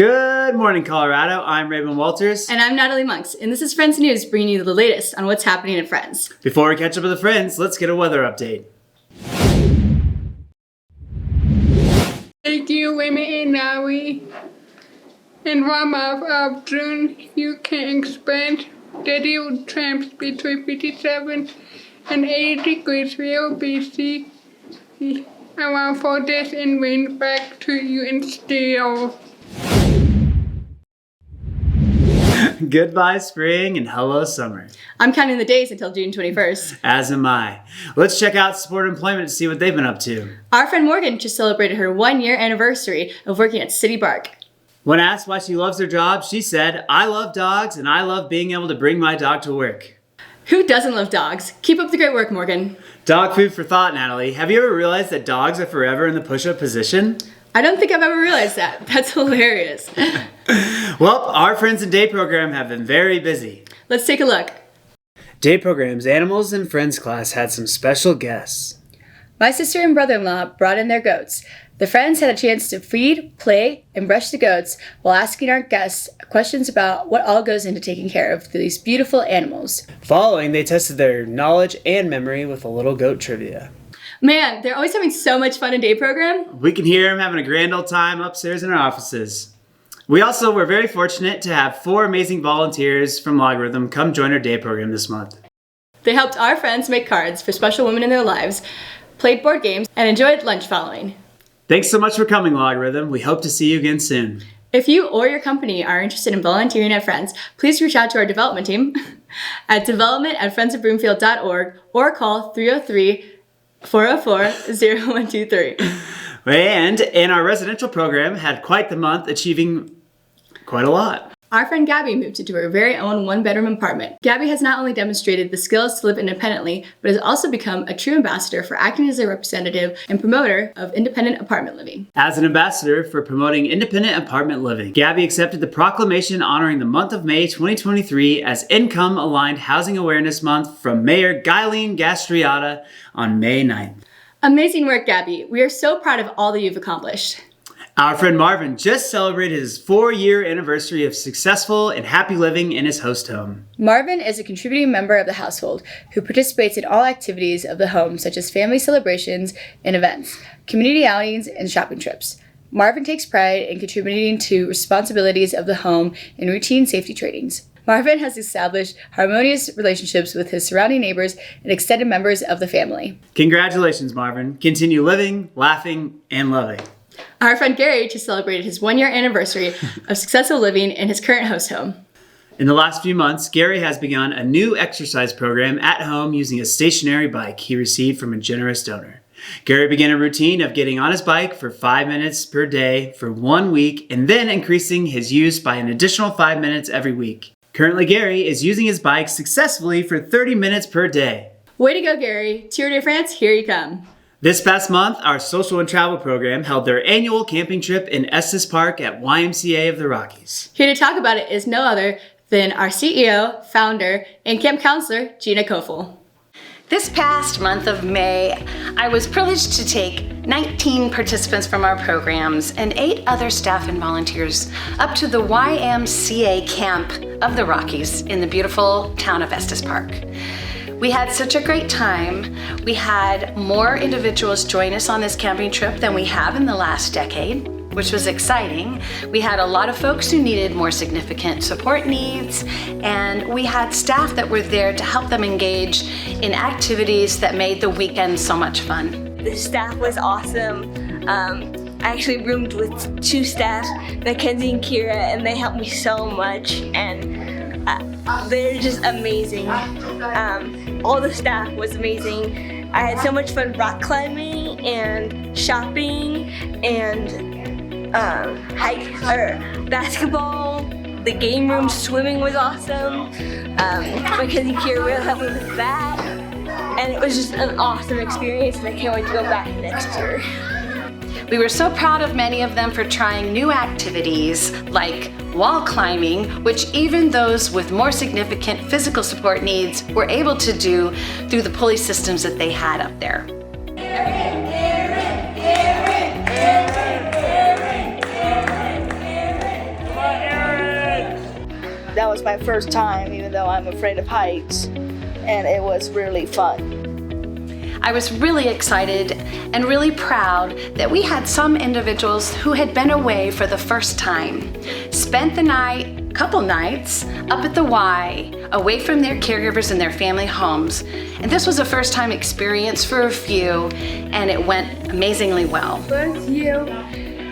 Good morning, Colorado. I'm Raymond Walters. And I'm Natalie Monks, and this is Friends News, bringing you the latest on what's happening at Friends. Before we catch up with the friends, let's get a weather update. Thank you, women in Naui. In one month of June, you can expect steady temps between 57 and 80 degrees real BC. Around 4 days and wind back to you in steel. Goodbye, spring, and hello, summer. I'm counting the days until June 21st. As am I. Let's check out Sport Employment to see what they've been up to. Our friend Morgan just celebrated her 1-year anniversary of working at City Park. When asked why she loves her job, she said, "I love dogs and I love being able to bring my dog to work." Who doesn't love dogs? Keep up the great work, Morgan. Dog food for thought, Natalie. Have you ever realized that dogs are forever in the push-up position? I don't think I've ever realized that. That's hilarious. Well, our Friends and Day program have been very busy. Let's take a look. Day program's Animals and Friends class had some special guests. My sister and brother-in-law brought in their goats. The friends had a chance to feed, play, and brush the goats while asking our guests questions about what all goes into taking care of these beautiful animals. Following, they tested their knowledge and memory with a little goat trivia. Man, they're always having so much fun in day program. We can hear them having a grand old time upstairs in our offices. We also were very fortunate to have 4 amazing volunteers from Logrhythm come join our day program this month. They helped our friends make cards for special women in their lives, played board games, and enjoyed lunch following. Thanks so much for coming, Logrhythm. We hope to see you again soon. If you or your company are interested in volunteering at Friends, please reach out to our development team at development@friendsofbroomfield.org or call 303-404-0123. And our residential program had quite the month, achieving quite a lot. Our friend Gabby moved into her very own 1-bedroom apartment. Gabby has not only demonstrated the skills to live independently, but has also become a true ambassador for acting as a representative and promoter of independent apartment living. As an ambassador for promoting independent apartment living, Gabby accepted the proclamation honoring the month of May 2023 as Income Aligned Housing Awareness Month from Mayor Guyleen Gastriata on May 9th. Amazing work, Gabby. We are so proud of all that you've accomplished. Our friend Marvin just celebrated his 4-year anniversary of successful and happy living in his host home. Marvin is a contributing member of the household who participates in all activities of the home, such as family celebrations and events, community outings, and shopping trips. Marvin takes pride in contributing to responsibilities of the home and routine safety trainings. Marvin has established harmonious relationships with his surrounding neighbors and extended members of the family. Congratulations, Marvin. Continue living, laughing, and loving. Our friend Gary just celebrated his 1-year anniversary of successful living in his current host home. In the last few months, Gary has begun a new exercise program at home using a stationary bike he received from a generous donor. Gary began a routine of getting on his bike for 5 minutes per day for 1 week and then increasing his use by an additional 5 minutes every week. Currently, Gary is using his bike successfully for 30 minutes per day. Way to go, Gary. Tour de France, here you come. This past month, our social and travel program held their annual camping trip in Estes Park at YMCA of the Rockies. Here to talk about it is no other than our CEO, founder, and camp counselor, Gina Kofel. This past month of May, I was privileged to take 19 participants from our programs and 8 other staff and volunteers up to the YMCA camp of the Rockies in the beautiful town of Estes Park. We had such a great time. We had more individuals join us on this camping trip than we have in the last decade, which was exciting. We had a lot of folks who needed more significant support needs, and we had staff that were there to help them engage in activities that made the weekend so much fun. The staff was awesome. I actually roomed with 2 staff, Mackenzie and Kira, and they helped me so much, and they're just amazing. All the staff was amazing. I had so much fun rock climbing and shopping and basketball. The game room swimming was awesome. Mackenzie and Kira really helped me with that. And it was just an awesome experience, and I can't wait to go back next year. We were so proud of many of them for trying new activities like wall climbing, which even those with more significant physical support needs were able to do through the pulley systems that they had up there. that was my first time, even though I'm afraid of heights, and it was really fun. I was really excited and really proud that we had some individuals who had been away for the first time, spent the couple nights up at the Y, away from their caregivers and their family homes. And this was a first time experience for a few, and it went amazingly well. First year,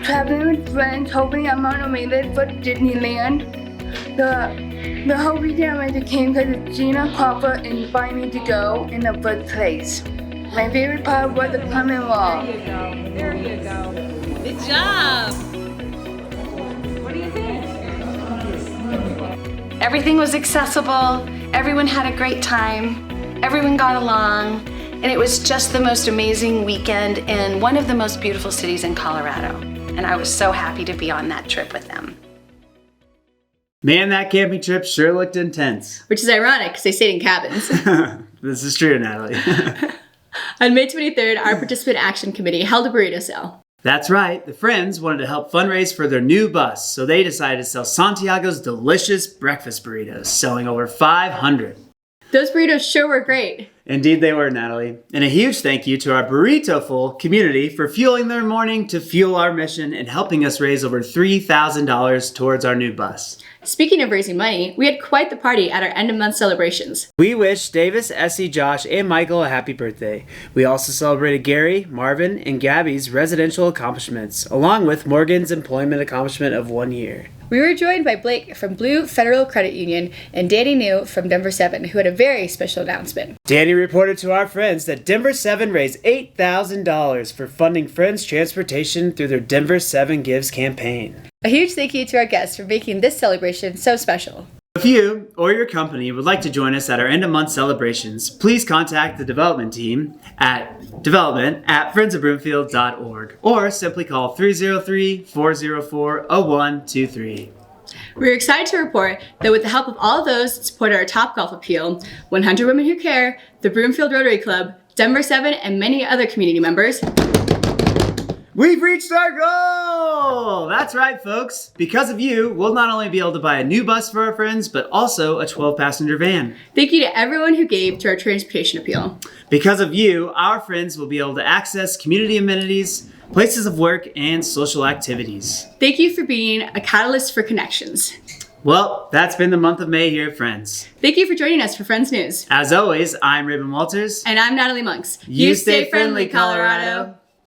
traveling with friends, hoping I'm on a visit for Disneyland. The whole weekend I came because Gina Crawford invited me to go in the first place. My favorite part was the climbing wall. There you go. Good job. What do you think? Everything was accessible, everyone had a great time, everyone got along, and it was just the most amazing weekend in one of the most beautiful cities in Colorado. And I was so happy to be on that trip with them. Man, that camping trip sure looked intense. Which is ironic because they stayed in cabins. This is true, Natalie. On May 23rd, our Participant Action Committee held a burrito sale. That's right, the Friends wanted to help fundraise for their new bus, so they decided to sell Santiago's delicious breakfast burritos, selling over 500. Those burritos sure were great. Indeed they were, Natalie. And a huge thank you to our Burrito-ful community for fueling their morning to fuel our mission and helping us raise over $3,000 towards our new bus. Speaking of raising money, we had quite the party at our end of month celebrations. We wish Davis, Essie, Josh, and Michael a happy birthday. We also celebrated Gary, Marvin, and Gabby's residential accomplishments, along with Morgan's employment accomplishment of 1 year. We were joined by Blake from Blue Federal Credit Union and Danny New from Denver 7, who had a very special announcement. Danny reported to our friends that Denver 7 raised $8,000 for funding Friends transportation through their Denver 7 Gives campaign. A huge thank you to our guests for making this celebration so special. If you or your company would like to join us at our end-of-month celebrations, please contact the development team at development@friendsofbroomfield.org or simply call 303-404-0123. We're excited to report that with the help of all of those that support our Topgolf Appeal, 100 Women Who Care, the Broomfield Rotary Club, Denver 7, and many other community members, we've reached our goal! That's right, folks. Because of you, we'll not only be able to buy a new bus for our friends, but also a 12-passenger van. Thank you to everyone who gave to our transportation appeal. Because of you, our friends will be able to access community amenities, places of work, and social activities. Thank you for being a catalyst for connections. Well, that's been the month of May here at Friends. Thank you for joining us for Friends News. As always, I'm Raven Walters. And I'm Natalie Monks. You stay friendly, Colorado.